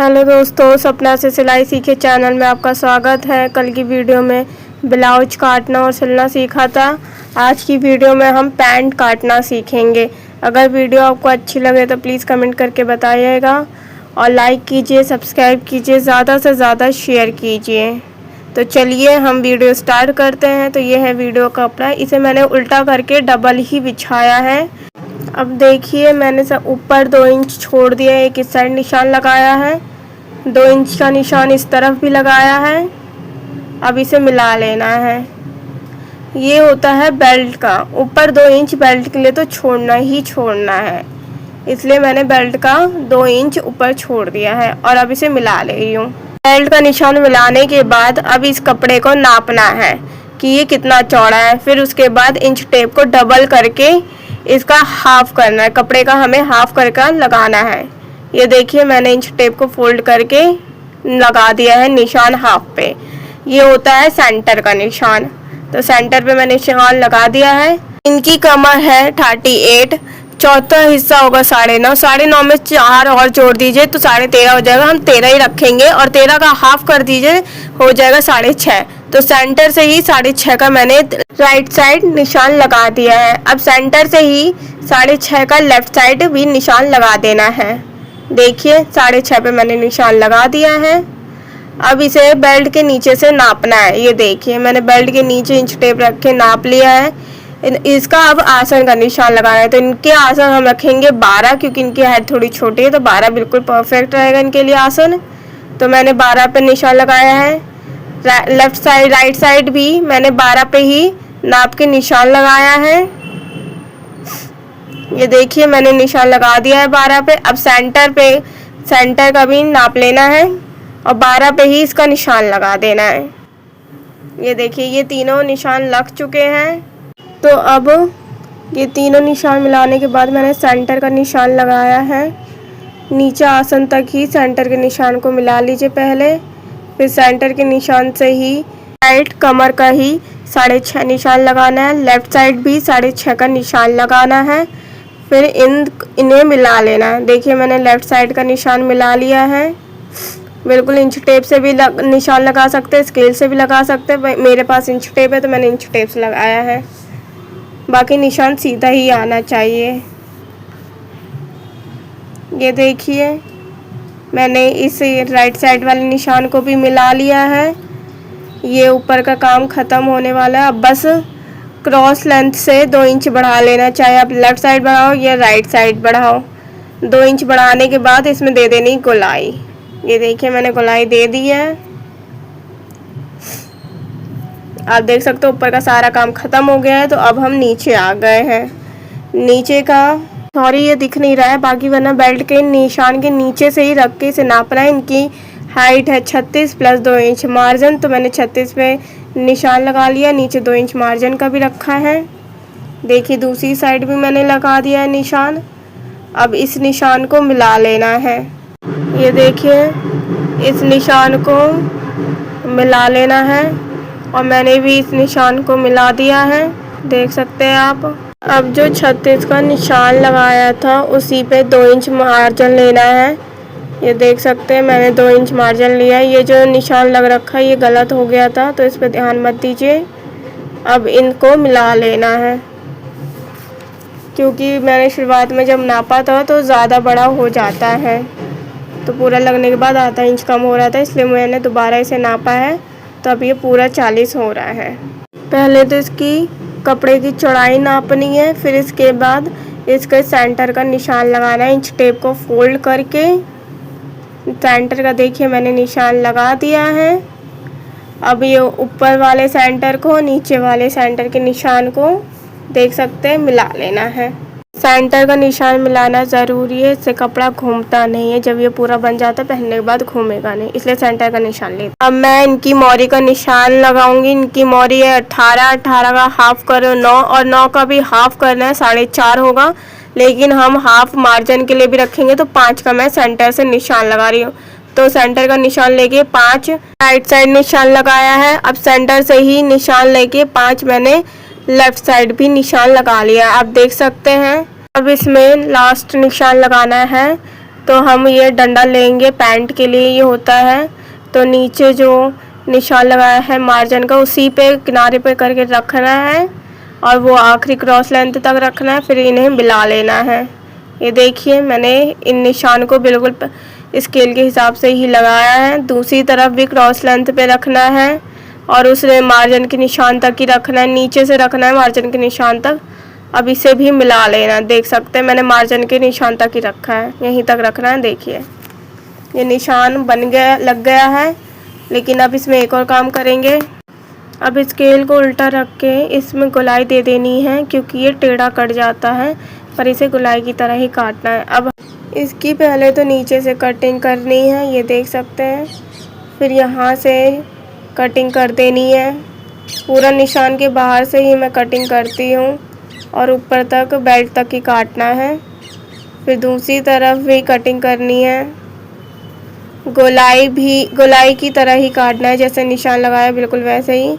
Hello दोस्तों, सपना से सिलाई सीखे चैनल में आपका स्वागत है। कल की वीडियो में ब्लाउज काटना और सिलना सीखा था। आज की वीडियो में हम पैंट काटना सीखेंगे। अगर वीडियो आपको अच्छी लगे तो प्लीज़ कमेंट करके बताइएगा और लाइक कीजिए, सब्सक्राइब कीजिए, ज़्यादा से ज़्यादा शेयर कीजिए। तो चलिए हम वीडियो स्टार्ट करते हैं। तो ये है वीडियो का कपड़ा, इसे मैंने उल्टा करके डबल ही बिछाया है। अब देखिए मैंने सब ऊपर 2 इंच छोड़ दिया, एक इस साइड निशान लगाया है, 2 इंच का निशान इस तरफ भी लगाया है। अब इसे मिला लेना है। ये होता है बेल्ट का, ऊपर 2 इंच बेल्ट के लिए तो छोड़ना ही छोड़ना है, इसलिए मैंने बेल्ट का 2 इंच ऊपर छोड़ दिया है। और अब इसे मिला ले रही हूँ। बेल्ट का निशान मिलाने के बाद अब इस कपड़े को नापना है कि ये कितना चौड़ा है। फिर उसके बाद इंच टेप को डबल करके इसका हाफ करना है, कपड़े का हमें हाफ करके लगाना है। ये देखिए मैंने इंच टेप को फोल्ड करके लगा दिया है निशान हाफ पे। ये होता है सेंटर का निशान। तो सेंटर पे मैंने निशान लगा दिया है। इनकी कमर है 38, चौथा हिस्सा होगा 9.5, 9.5 में 4 और जोड़ दीजिए तो 13.5 हो जाएगा। हम 13 ही रखेंगे और 13 का हाफ कर दीजिए, हो जाएगा 6.5। तो सेंटर से ही 6.5 का मैंने राइट साइड निशान लगा दिया है। अब सेंटर से ही 6.5 का लेफ्ट साइड भी निशान लगा देना है। देखिए 6.5 पे मैंने निशान लगा दिया है। अब इसे बेल्ट के नीचे से नापना है। ये देखिए मैंने बेल्ट के नीचे इंच टेप रख के नाप लिया है। इसका अब आसन का निशान लगाना है। तो इनके आसन हम रखेंगे 12, क्योंकि इनकी हाइट थोड़ी छोटी है, तो 12 बिल्कुल परफेक्ट रहेगा इनके लिए आसन। तो मैंने 12 पे निशान लगाया है। लेफ्ट साइड राइट साइड भी मैंने 12 पे ही नाप के निशान लगाया है। ये देखिए मैंने निशान लगा दिया है 12 पे। अब सेंटर का भी नाप लेना है और 12 पे ही इसका निशान लगा देना है। ये देखिए ये तीनों निशान लग चुके हैं। तो अब ये तीनों निशान मिलाने के बाद मैंने सेंटर का निशान लगाया है। नीचे आसन तक ही सेंटर के निशान को मिला लीजिए पहले। फिर सेंटर के निशान से ही राइट कमर का ही 6.5 निशान लगाना है। लेफ्ट साइड भी 6.5 का निशान लगाना है। फिर इन्हें मिला लेना है। देखिए मैंने लेफ्ट साइड का निशान मिला लिया है। बिल्कुल इंच टेप से भी निशान लगा सकते हैं, स्केल से भी लगा सकते हैं। मेरे पास इंच टेप है तो मैंने इंच टेप से लगाया है। बाकी निशान सीधा ही आना चाहिए। ये देखिए मैंने इस राइट साइड वाले निशान को भी मिला लिया है। ये ऊपर का काम ख़त्म होने वाला है। अब बस क्रॉस लेंथ से 2 इंच बढ़ा लेना, चाहे आप लेफ़्ट साइड बढ़ाओ या राइट साइड बढ़ाओ। 2 इंच बढ़ाने के बाद इसमें दे देनी गोलाई। ये देखिए मैंने गोलाई दे दी है। आप देख सकते हो ऊपर का सारा काम ख़त्म हो गया है। तो अब हम नीचे आ गए हैं। नीचे का सॉरी ये दिख नहीं रहा है, बाकी वरना बेल्ट के निशान के नीचे से ही रख के इसे नापना है। इनकी हाइट है 36 प्लस 2 इंच मार्जिन, तो मैंने 36 पे निशान लगा लिया। नीचे 2 इंच मार्जिन का भी रखा है। देखिए दूसरी साइड भी मैंने लगा दिया है निशान। अब इस निशान को मिला लेना है। ये देखिए इस निशान को मिला लेना है और मैंने भी इस निशान को मिला दिया है, देख सकते हैं आप। अब जो 36 का निशान लगाया था उसी पे 2 इंच मार्जिन लेना है। ये देख सकते हैं मैंने 2 इंच मार्जिन लिया है। ये जो निशान लग रखा है ये गलत हो गया था, तो इस पर ध्यान मत दीजिए। अब इनको मिला लेना है, क्योंकि मैंने शुरुआत में जब नापा था तो ज़्यादा बड़ा हो जाता है, तो पूरा लगने के बाद आधा इंच कम हो रहा था, इसलिए मैंने दोबारा इसे नापा है। तो अब ये पूरा 40 हो रहा है। पहले तो इसकी कपड़े की चौड़ाई नापनी है, फिर इसके बाद इसके सेंटर का निशान लगाना है। इंच टेप को फोल्ड करके सेंटर का देखिए मैंने निशान लगा दिया है। अब ये ऊपर वाले सेंटर को नीचे वाले सेंटर के निशान को देख सकते हैं मिला लेना है। सेंटर का निशान मिलाना ज़रूरी है, इससे कपड़ा घूमता नहीं है। जब ये पूरा बन जाता है पहनने के बाद घूमेगा नहीं, इसलिए सेंटर का निशान ले। अब मैं इनकी मोरी का निशान लगाऊंगी। इनकी मोरी है 18, 18 का हाफ करो 9 और 9 का भी हाफ करना है, 4.5 होगा। लेकिन हम हाफ मार्जिन के लिए भी रखेंगे, तो 5 का मैं सेंटर से निशान लगा रही हूँ। तो सेंटर का निशान लेके 5 राइट साइड निशान लगाया है। अब सेंटर से ही निशान लेके 5 मैंने लेफ्ट साइड भी निशान लगा लिया, आप देख सकते हैं। अब इसमें लास्ट निशान लगाना है तो हम ये डंडा लेंगे, पैंट के लिए ये होता है। तो नीचे जो निशान लगाया है मार्जिन का, उसी पे किनारे पे करके रखना है और वो आखिरी क्रॉस लेंथ तक रखना है, फिर इन्हें मिला लेना है। ये देखिए मैंने इन निशान को बिल्कुल स्केल के हिसाब से ही लगाया है। दूसरी तरफ भी क्रॉस लेंथ पे रखना है और उसने मार्जिन के निशान तक ही रखना है, नीचे से रखना है मार्जिन के निशान तक। अब इसे भी मिला लेना। देख सकते हैं मैंने मार्जिन के निशान तक ही रखा है, यहीं तक रखना है। देखिए ये निशान बन गया, लग गया है। लेकिन अब इसमें एक और काम करेंगे। अब स्केल को उल्टा रख के इसमें गोलाई दे देनी है, क्योंकि ये टेढ़ा कट जाता है, पर इसे गोलाई की तरह ही काटना है। अब इसकी पहले तो नीचे से कटिंग करनी है, ये देख सकते हैं। फिर यहाँ से कटिंग कर देनी है। पूरा निशान के बाहर से ही मैं कटिंग करती हूँ और ऊपर तक बेल्ट तक ही काटना है। फिर दूसरी तरफ भी कटिंग करनी है। गोलाई भी गोलाई की तरह ही काटना है, जैसे निशान लगाया बिल्कुल वैसे ही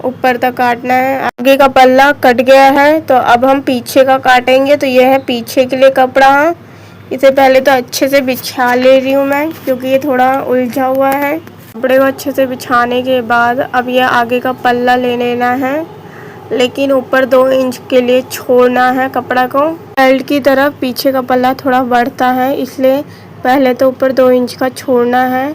ऊपर तक काटना है। आगे का पल्ला कट गया है, तो अब हम पीछे का काटेंगे। तो यह है पीछे के लिए कपड़ा। इसे पहले तो अच्छे से बिछा ले रही हूँ मैं, क्योंकि ये थोड़ा उलझा हुआ है। कपड़े को अच्छे से बिछाने के बाद अब यह आगे का पल्ला ले लेना है, लेकिन ऊपर 2 इंच के लिए छोड़ना है कपड़ा को। बेल्ट की तरफ पीछे का पल्ला थोड़ा बढ़ता है, इसलिए पहले तो ऊपर 2 इंच का छोड़ना है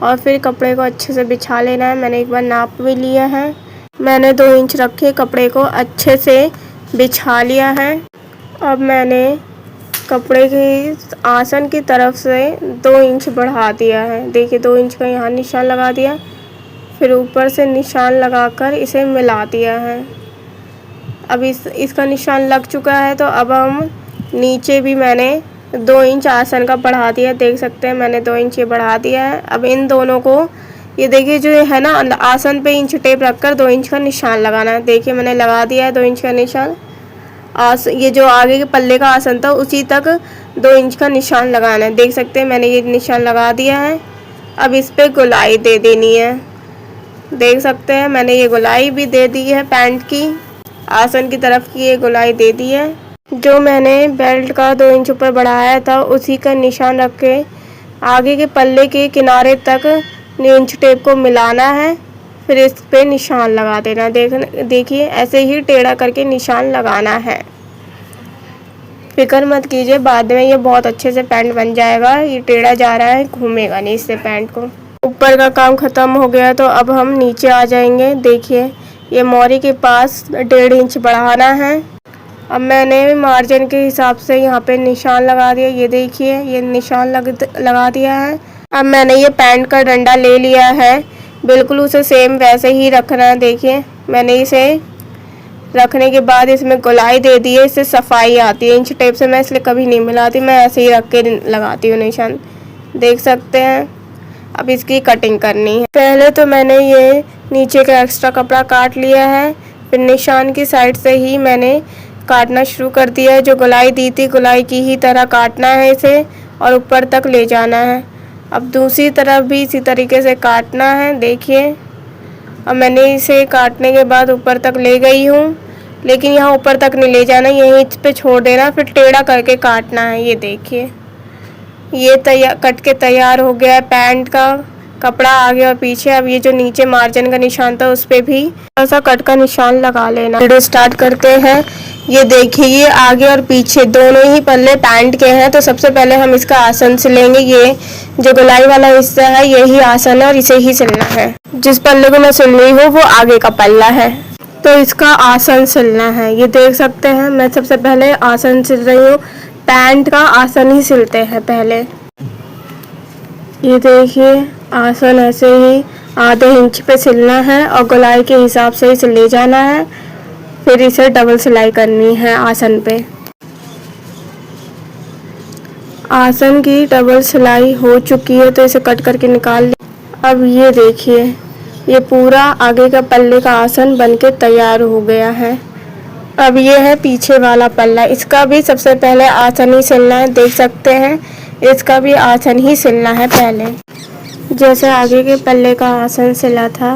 और फिर कपड़े को अच्छे से बिछा लेना है। मैंने एक बार नाप भी लिया है। मैंने 2 इंच रख के कपड़े को अच्छे से बिछा लिया है। अब मैंने कपड़े की आसन की तरफ से 2 इंच बढ़ा दिया है। देखिए 2 इंच का यहाँ निशान लगा दिया, फिर ऊपर से निशान लगाकर इसे मिला दिया है। अब इसका निशान लग चुका है, तो अब हम नीचे भी मैंने 2 इंच आसन का बढ़ा दिया। देख सकते हैं मैंने 2 इंच ये बढ़ा दिया है। अब इन दोनों को ये देखिए जो है ना, आसन पे इंच टेप रखकर 2 इंच का निशान लगाना है। देखिए मैंने लगा दिया है 2 इंच का निशान। ये जो आगे के पल्ले का आसन था उसी तक 2 इंच का निशान लगाना है। देख सकते हैं मैंने ये निशान लगा दिया है। अब इस पे गोलाई दे देनी है। देख सकते हैं मैंने ये गोलाई भी दे दी है, पैंट की आसन की तरफ की ये गोलाई दे दी है। जो मैंने बेल्ट का 2 इंच ऊपर बढ़ाया था उसी का निशान रख के आगे के पल्ले के किनारे तक इंच टेप को मिलाना है, फिर इस पे निशान लगा देना। देखिए ऐसे ही टेढ़ा करके निशान लगाना है। फिक्र मत कीजिए, बाद में ये बहुत अच्छे से पैंट बन जाएगा। ये टेढ़ा जा रहा है, घूमेगा नहीं इससे पैंट को। ऊपर का काम ख़त्म हो गया, तो अब हम नीचे आ जाएंगे। देखिए ये मोरी के पास 1.5 इंच बढ़ाना है। अब मैंने मार्जिन के हिसाब से यहाँ पे निशान लगा दिया। ये देखिए ये निशान लगा दिया है। अब मैंने ये पैंट का डंडा ले लिया है, बिल्कुल उसे सेम वैसे ही रखना है। देखिए मैंने इसे रखने के बाद इसमें गोलाई दे दी है, इससे सफाई आती है। इंच टेप से मैं इसलिए कभी नहीं मिलाती, मैं ऐसे ही रख के लगाती हूँ निशान। देख सकते हैं। अब इसकी कटिंग करनी है। पहले तो मैंने ये नीचे का एक्स्ट्रा कपड़ा काट लिया है, फिर निशान की साइड से ही मैंने काटना शुरू कर दिया है। जो गोलाई दी थी गोलाई की ही तरह काटना है इसे और ऊपर तक ले जाना है। अब दूसरी तरफ भी इसी तरीके से काटना है। देखिए अब मैंने इसे काटने के बाद ऊपर तक ले गई हूँ, लेकिन यहाँ ऊपर तक नहीं ले जाना, यहीं इस पे छोड़ देना, फिर टेढ़ा करके काटना है। ये देखिए ये कट के तैयार हो गया है। पैंट का कपड़ा आगे और पीछे। अब ये जो नीचे मार्जिन का निशान था उस पर भी ऐसा कट का निशान लगा लेना। वीडियो स्टार्ट करते हैं। ये देखिए ये आगे और पीछे दोनों ही पल्ले पैंट के हैं, तो सबसे पहले हम इसका आसन सिलेंगे। ये जो गोलाई वाला हिस्सा है यही आसन है और इसे ही सिलना है। जिस पल्ले को मैं सिल रही हूँ वो आगे का पल्ला है, तो इसका आसन सिलना है। ये देख सकते हैं मैं सबसे पहले आसन सिल रही हूँ। पैंट का आसन ही सिलते हैं पहले। ये देखिए आसन ऐसे ही आधे इंच पे सिलना है और गोलाई के हिसाब से इसे ले जाना है, फिर इसे डबल सिलाई करनी है आसन पे। आसन की डबल सिलाई हो चुकी है, तो इसे कट करके निकाल लिया। अब ये देखिए ये पूरा आगे का पल्ले का आसन बनके तैयार हो गया है। अब ये है पीछे वाला पल्ला, इसका भी सबसे पहले आसन ही सिलना है। देख सकते हैं इसका भी आसन ही सिलना है पहले। जैसे आगे के पल्ले का आसन सिला था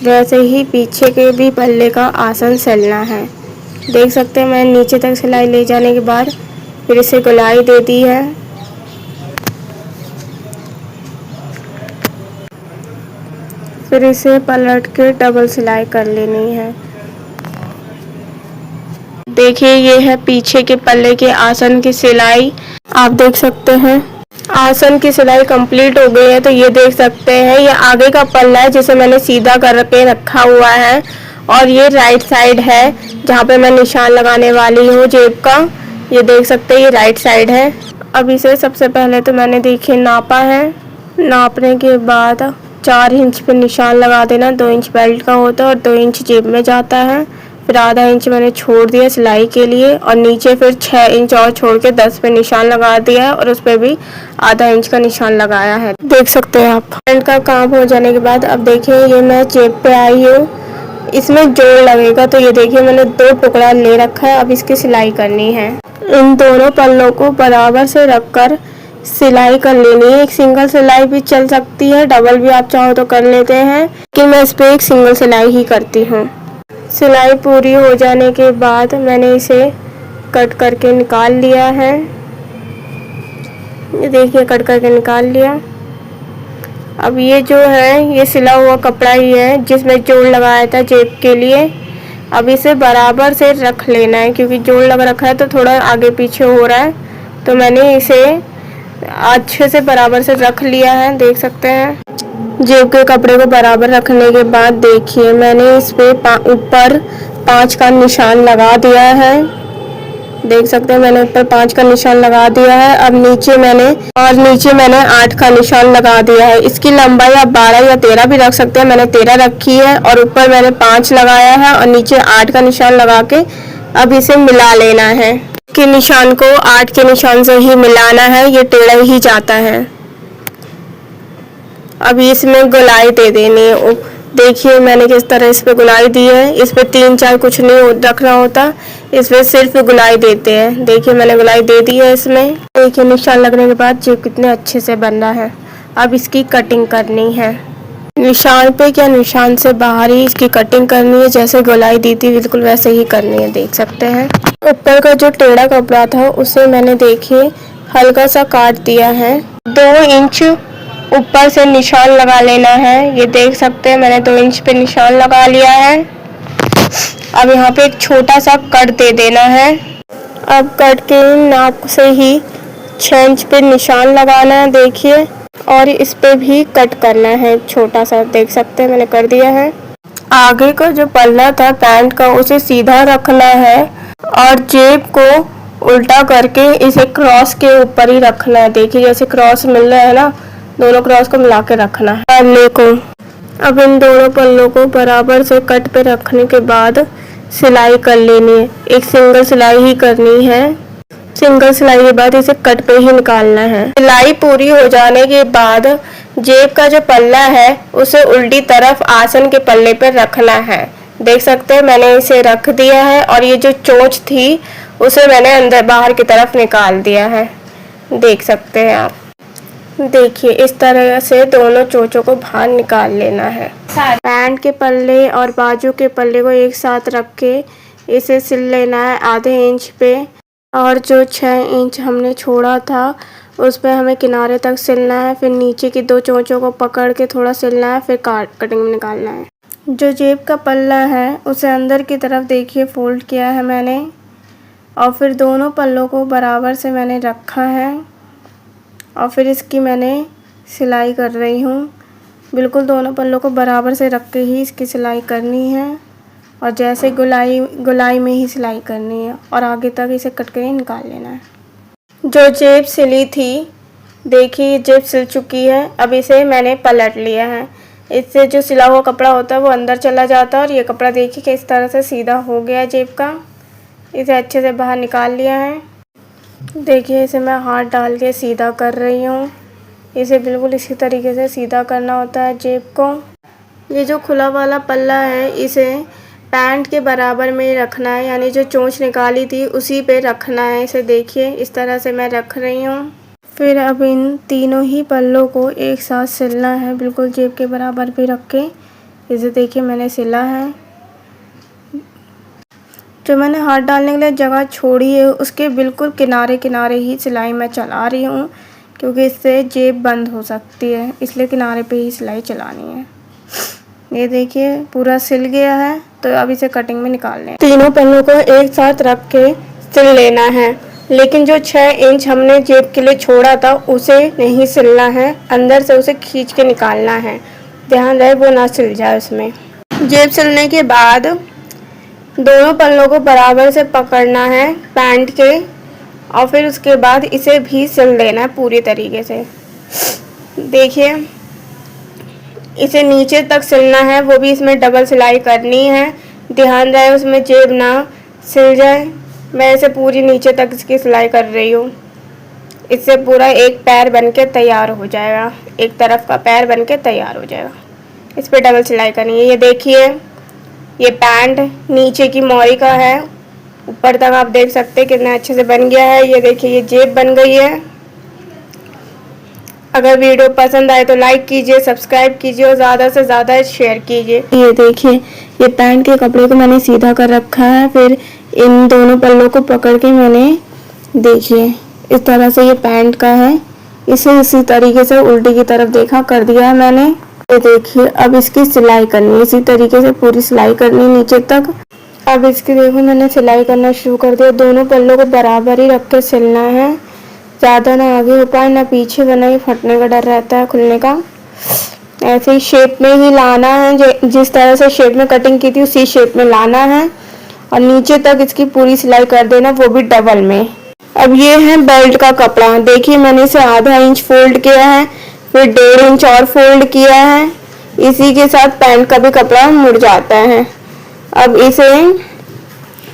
वैसे ही पीछे के भी पल्ले का आसन सिलना है। देख सकते हैं मैंने नीचे तक सिलाई ले जाने के बाद फिर इसे गोलाई दे दी है। फिर इसे पलट के डबल सिलाई कर लेनी है। देखिए ये है पीछे के पल्ले के आसन की सिलाई, आप देख सकते हैं। आसन की सिलाई कंप्लीट हो गई है। तो ये देख सकते हैं ये आगे का पल्ला है जिसे मैंने सीधा करके रखा हुआ है, और ये राइट साइड है जहाँ पे मैं निशान लगाने वाली हूँ जेब का। ये देख सकते हैं ये राइट साइड है। अब इसे सबसे पहले तो मैंने देखिए नापा है। नापने के बाद 4 इंच पे निशान लगा देना। 2 इंच बेल्ट का होता है और 2 इंच जेब में जाता है। फिर आधा इंच मैंने छोड़ दिया सिलाई के लिए, और नीचे फिर 6 इंच और छोड़ के 10 पे निशान लगा दिया है, और उस पर भी आधा इंच का निशान लगाया है। देख सकते हैं आप। फ्रंट का काम हो जाने के बाद अब देखिए ये मैं जेब पे आई हूँ, इसमें जोड़ लगेगा। तो ये देखिए मैंने 2 टुकड़ा ले रखा है। अब इसकी सिलाई करनी है। इन दोनों पल्लों को बराबर से रखकर सिलाई कर लेनी है। एक सिंगल सिलाई भी चल सकती है, डबल भी आप चाहो तो कर लेते हैं, लेकिन मैं इस पे एक सिंगल सिलाई ही करती हूँ। सिलाई पूरी हो जाने के बाद मैंने इसे कट करके निकाल लिया है। ये देखिए कट करके निकाल लिया। अब ये जो है ये सिला हुआ कपड़ा ही है जिसमें जोड़ लगाया था जेब के लिए। अब इसे बराबर से रख लेना है, क्योंकि जोड़ लगा रखा है तो थोड़ा आगे पीछे हो रहा है। तो मैंने इसे अच्छे से बराबर से रख लिया है, देख सकते हैं। जेब के कपड़े को बराबर रखने के बाद देखिए मैंने इस पे ऊपर 5 का निशान लगा दिया है। देख सकते हैं मैंने ऊपर 5 का निशान लगा दिया है। अब नीचे मैंने 8 का निशान लगा दिया है। इसकी लंबाई आप 12 या 13 भी रख सकते हैं। मैंने 13 रखी है, और ऊपर मैंने 5 लगाया है और नीचे 8 का निशान लगा के अब इसे मिला लेना है। के निशान को 8 के निशान से ही मिलाना है, ये टेढ़ा ही जाता है। अब इसमें गोलाई दे देनी है। देखिए मैंने किस तरह इस पे गोलाई दी है। इस पे 3-4 कुछ नहीं रखना होता, इस पे सिर्फ गोलाई देते हैं। देखिए मैंने गोलाई दे दी है इसमें। देखिए निशान लगने के बाद जेब कितने अच्छे से बन रहा है। अब इसकी कटिंग करनी है। निशान पे क्या निशान से बाहर ही इसकी कटिंग करनी है, जैसे गोलाई दी थी बिल्कुल वैसे ही करनी है, देख सकते हैं। ऊपर का जो टेढ़ा कपड़ा था उसे मैंने देखिए हल्का सा काट दिया है। 2 इंच ऊपर से निशान लगा लेना है। ये देख सकते हैं मैंने 2 इंच पे निशान लगा लिया है। अब यहाँ पे एक छोटा सा कट दे देना है। अब कट के नाप से ही 6 इंच पे निशान लगाना है, देखिए, और इस पे भी कट करना है छोटा सा, देख सकते हैं मैंने कर दिया है। आगे का जो पल्ला था पैंट का उसे सीधा रखना है, और जेब को उल्टा करके इसे क्रॉस के ऊपर ही रखना है। देखिए जैसे क्रॉस मिल रहा है ना, दोनों क्रॉस को मिला के रखना है पल्ले को। अब इन दोनों पल्लों को बराबर से कट पे रखने के बाद सिलाई कर लेनी है। एक सिंगल सिलाई ही करनी है। सिंगल सिलाई के बाद इसे कट पे ही निकालना है। सिलाई पूरी हो जाने के बाद जेब का जो पल्ला है उसे उल्टी तरफ आसन के पल्ले पर रखना है। देख सकते हैं मैंने इसे रख दिया है, और ये जो चोंच थी उसे मैंने अंदर बाहर की तरफ निकाल दिया है, देख सकते हैं आप। देखिए इस तरह से दोनों चोंचों को बाहर निकाल लेना है। पैंट के पल्ले और बाजू के पल्ले को एक साथ रख के इसे सिल लेना है आधे इंच पे, और जो 6 इंच हमने छोड़ा था उस पे हमें किनारे तक सिलना है। फिर नीचे की 2 चोंचों को पकड़ के थोड़ा सिलना है, फिर कटिंग में निकालना है। जो जेब का पल्ला है उसे अंदर की तरफ देखिए फोल्ड किया है मैंने, और फिर दोनों पल्लों को बराबर से मैंने रखा है, और फिर इसकी मैंने सिलाई कर रही हूँ। बिल्कुल दोनों पल्लों को बराबर से रख के ही इसकी सिलाई करनी है, और जैसे गोलाई में ही सिलाई करनी है, और आगे तक इसे कट के निकाल लेना है। जो जेब सिली थी, देखिए जेब सिल चुकी है। अब इसे मैंने पलट लिया है। इससे जो सिला हुआ कपड़ा होता है वो अंदर चला जाता है, और ये कपड़ा देखिए किस तरह से सीधा हो गया जेब का। इसे अच्छे से बाहर निकाल लिया है। देखिए इसे मैं हाथ डाल के सीधा कर रही हूँ। इसे बिल्कुल इसी तरीके से सीधा करना होता है जेब को। ये जो खुला वाला पल्ला है इसे पैंट के बराबर में रखना है, यानी जो चोंच निकाली थी उसी पे रखना है। इसे देखिए इस तरह से मैं रख रही हूँ। फिर अब इन तीनों ही पल्लों को एक साथ सिलना है, बिल्कुल जेब के बराबर पे रख के। इसे देखिए मैंने सिला है। जो मैंने हाथ डालने के लिए जगह छोड़ी है उसके बिल्कुल किनारे किनारे ही सिलाई मैं चला रही हूँ, क्योंकि इससे जेब बंद हो सकती है, इसलिए किनारे पे ही सिलाई चलानी है। ये देखिए पूरा सिल गया है। तो अब इसे कटिंग में निकाल लें। तीनों पन्नों को एक साथ रख के सिल लेना है, लेकिन जो 6 इंच हमने जेब के लिए छोड़ा था उसे नहीं सिलना है, अंदर से उसे खींच के निकालना है। ध्यान रहे वो ना सिल जाए उसमें। जेब सिलने के बाद दोनों पल्लों को बराबर से पकड़ना है पैंट के, और फिर उसके बाद इसे भी सिल देना है पूरी तरीके से। देखिए इसे नीचे तक सिलना है, वो भी इसमें डबल सिलाई करनी है। ध्यान रहे उसमें जेब ना सिल जाए। मैं इसे पूरी नीचे तक इसकी सिलाई कर रही हूँ। इससे पूरा एक पैर बनके तैयार हो जाएगा, एक तरफ का पैर बनके तैयार हो जाएगा। इस पर डबल सिलाई करनी है। ये देखिए ये पैंट नीचे की मोरी का है, ऊपर तक आप देख सकते हैं कितना अच्छे से बन गया है। ये देखिए ये जेब बन गई है। अगर वीडियो पसंद आए तो लाइक कीजिए, सब्सक्राइब कीजिए और ज़्यादा से ज़्यादा शेयर कीजिए। ये देखिए ये पैंट के कपड़े को मैंने सीधा कर रखा है, फिर इन दोनों पल्लों को पकड़ के मैंने देखिए इस तरह से ये पैंट का है, इसे इसी तरीके से उल्टी की तरफ देखा कर दिया है मैंने। ये देखिए अब इसकी सिलाई करनी है, इसी तरीके से पूरी सिलाई करनी नीचे तक। अब इसकी देखो मैंने सिलाई करना शुरू कर दिया। दोनों पल्लों को बराबर ही रख के सिलना है, ज़्यादा ना आगे हो पाए ना पीछे, वरना ये फटने का डर रहता है खुलने का। ऐसे ही शेप में ही लाना है, जिस तरह से शेप में कटिंग की थी उसी शेप में लाना है, और नीचे तक इसकी पूरी सिलाई कर देना, वो भी डबल में। अब ये है बेल्ट का कपड़ा। देखिए मैंने इसे आधा इंच फोल्ड किया है, फिर 1.5 इंच और फोल्ड किया है। इसी के साथ पैंट का भी कपड़ा मुड़ जाता है। अब इसे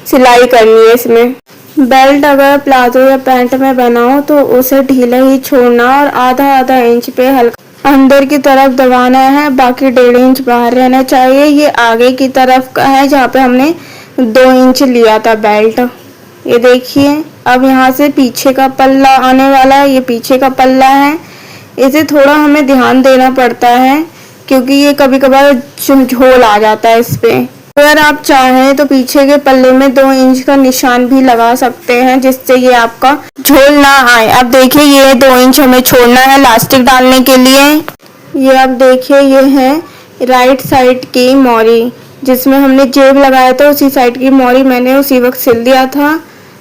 सिलाई करनी है इसमें। बेल्ट अगर प्लाजो या पैंट में बनाओ तो उसे ढीला ही छोड़ना और आधा इंच पे हल्का अंदर की तरफ दबाना है, बाकी 1.5 इंच बाहर रहना चाहिए। ये आगे की तरफ का है जहाँ पे हमने 2 इंच लिया था बेल्ट। ये देखिए अब यहाँ से पीछे का पल्ला आने वाला है, ये पीछे का पल्ला है। इसे थोड़ा हमें ध्यान देना पड़ता है क्योंकि ये कभी कभार झोल आ जाता है इस पे। अगर आप चाहें तो पीछे के पल्ले में 2 इंच का निशान भी लगा सकते हैं, जिससे ये आपका झोल ना आए। अब देखिए ये 2 इंच हमें छोड़ना है इलास्टिक डालने के लिए। ये अब देखिए ये है राइट साइड की मोरी, जिसमें हमने जेब लगाया था उसी साइड की मोरी मैंने उसी वक्त सिल दिया था।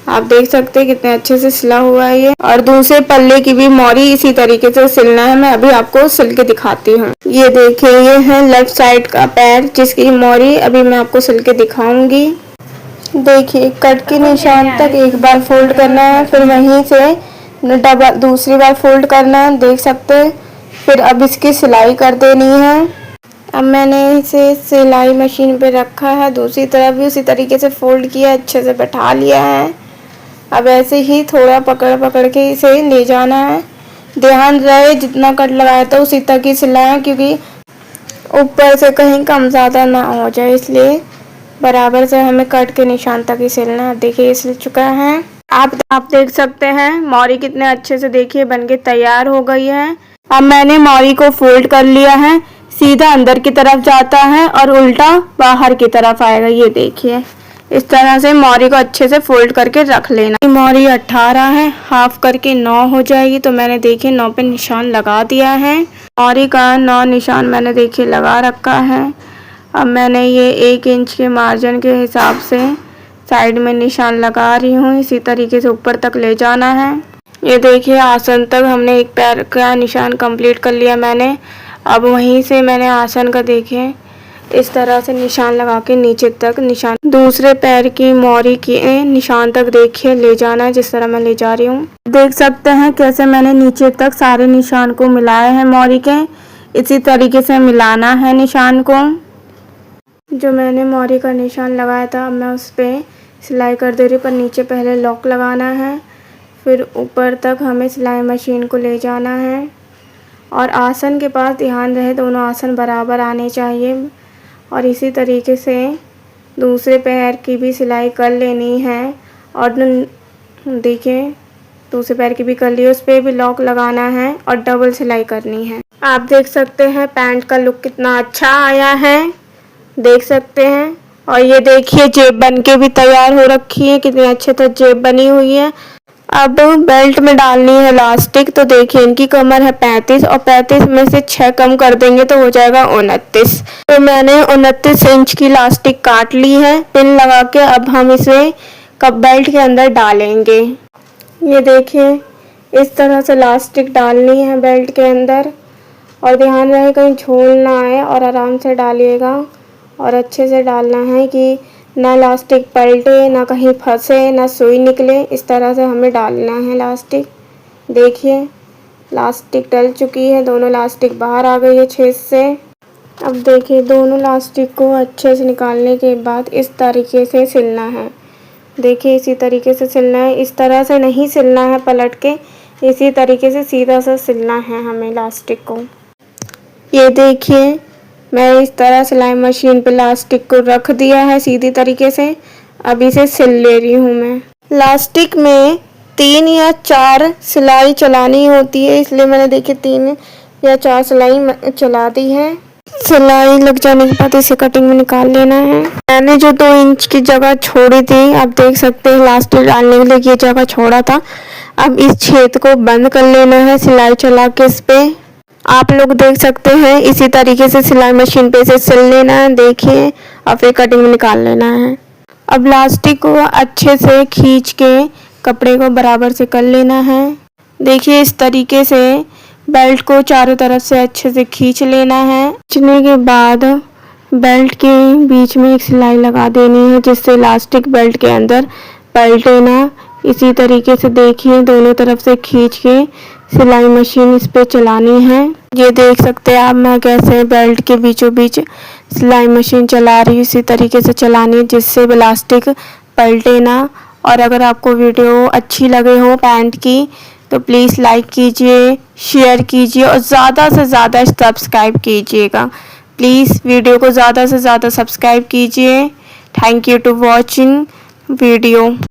आप देख सकते हैं कितने अच्छे से सिला हुआ है ये। और दूसरे पल्ले की भी मोरी इसी तरीके से सिलना है। मैं अभी आपको सिल के दिखाती हूँ। ये देखिए ये है लेफ्ट साइड का पैर, जिसकी मोरी अभी मैं आपको सिल के दिखाऊंगी। देखिए कट के निशान तक एक बार फोल्ड करना है, फिर वहीं से डबल दूसरी बार फोल्ड करना है, देख सकते हैं। फिर अब इसकी सिलाई कर देनी है। अब मैंने इसे सिलाई मशीन पे रखा है, दूसरी तरफ भी उसी तरीके से फोल्ड किया, अच्छे से बैठा लिया है। अब ऐसे ही थोड़ा पकड़ पकड़ के इसे ले जाना है। ध्यान रहे जितना कट लगाया था उसी तक ही सिलाएं, क्योंकि ऊपर से कहीं कम ज़्यादा ना हो जाए, इसलिए बराबर से हमें कट के निशान तक ही सिलना है। देखिए ये सिल चुका है। आप देख सकते हैं मोरी कितने अच्छे से देखिए बन के तैयार हो गई है। अब मैंने मोरी को फोल्ड कर लिया है, सीधा अंदर की तरफ जाता है और उल्टा बाहर की तरफ आएगा। ये देखिए इस तरह से मोरी को अच्छे से फोल्ड करके रख लेना। मोरी 18 है, हाफ करके 9 हो जाएगी, तो मैंने देखिए 9 पे निशान लगा दिया है। मोरी का 9 निशान मैंने देखिए लगा रखा है। अब मैंने ये 1 इंच के मार्जिन के हिसाब से साइड में निशान लगा रही हूँ। इसी तरीके से ऊपर तक ले जाना है। ये देखिए आसन तक हमने एक पैर का निशान कंप्लीट कर लिया मैंने। अब वहीं से मैंने आसन का देखिए इस तरह से निशान लगा के नीचे तक निशान दूसरे पैर की मोरी के निशान तक देखिए ले जाना है, जिस तरह मैं ले जा रही हूँ। देख सकते हैं कैसे मैंने नीचे तक सारे निशान को मिलाया है मोरी के। इसी तरीके से मिलाना है निशान को। जो मैंने मोरी का निशान लगाया था अब मैं उस पर सिलाई कर दे रही हूँ, पर नीचे पहले लॉक लगाना है, फिर ऊपर तक हमें सिलाई मशीन को ले जाना है। और आसन के पास ध्यान रहे दोनों आसन बराबर आने चाहिए। और इसी तरीके से दूसरे पैर की भी सिलाई कर लेनी है। और देखिए दूसरे पैर की भी कर ली, उस पर भी लॉक लगाना है और डबल सिलाई करनी है। आप देख सकते हैं पैंट का लुक कितना अच्छा आया है, देख सकते हैं। और ये देखिए जेब बन के भी तैयार हो रखी है, कितनी अच्छे से जेब बनी हुई है। अब बेल्ट में डालनी है इलास्टिक। तो देखिए इनकी कमर है 35 और 35 में से 6 कम कर देंगे तो हो जाएगा 29। तो मैंने 29 इंच की इलास्टिक काट ली है पिन लगा के। अब हम इसे कप बेल्ट के अंदर डालेंगे। ये देखिए इस तरह से इलास्टिक डालनी है बेल्ट के अंदर और ध्यान रहे कहीं झोल ना आए और आराम से डालिएगा और अच्छे से डालना है कि ना इलास्टिक पलटे, ना कहीं फंसे, ना सुई निकले। इस तरह से हमें डालना है इलास्टिक। देखिए इलास्टिक डल चुकी है, दोनों इलास्टिक बाहर आ गई है छेद से। अब देखिए दोनों इलास्टिक को अच्छे से निकालने के बाद इस तरीके से सिलना है। देखिए इसी तरीके से सिलना है, इस तरह से नहीं सिलना है पलट के, इसी तरीके से सीधा सा सिलना है हमें इलास्टिक को। ये देखिए मैं इस तरह सिलाई मशीन पे इलास्टिक को रख दिया है सीधी तरीके से। अब इसे सिल ले रही हूँ मैं। इलास्टिक में 3 या 4 सिलाई चलानी होती है, इसलिए मैंने देखिए 3 या 4 सिलाई चला दी है। सिलाई लग जाने के बाद इसे कटिंग में निकाल लेना है। मैंने जो 2 इंच की जगह छोड़ी थी, आप देख सकते हैं इलास्टिक डालने के लिए ये जगह छोड़ा था। अब इस छेद को बंद कर लेना है सिलाई चला के इस पे। आप लोग देख सकते हैं इसी तरीके से सिलाई मशीन पे इसे सिल लेना है। देखिए और फिर कटिंग में निकाल लेना है। अब इलास्टिक को अच्छे से खींच के कपड़े को बराबर से कर लेना है। देखिए इस तरीके से बेल्ट को चारों तरफ से अच्छे से खींच लेना है। खींचने के बाद बेल्ट के बीच में एक सिलाई लगा देनी है जिससे इलास्टिक बेल्ट के अंदर पलटे ना। इसी तरीके से देखिए दोनों तरफ से खींच के सिलाई मशीन इस पे चलानी है। ये देख सकते हैं आप मैं कैसे बेल्ट के बीचों बीच सिलाई मशीन चला रही हूँ। इसी तरीके से चलानी है जिससे इलास्टिक पलटे ना। और अगर आपको वीडियो अच्छी लगे हो पैंट की तो प्लीज़ लाइक कीजिए, शेयर कीजिए और ज़्यादा से ज़्यादा सब्सक्राइब कीजिएगा। प्लीज़ वीडियो को ज़्यादा से ज़्यादा सब्सक्राइब कीजिए। Thank you to watching video.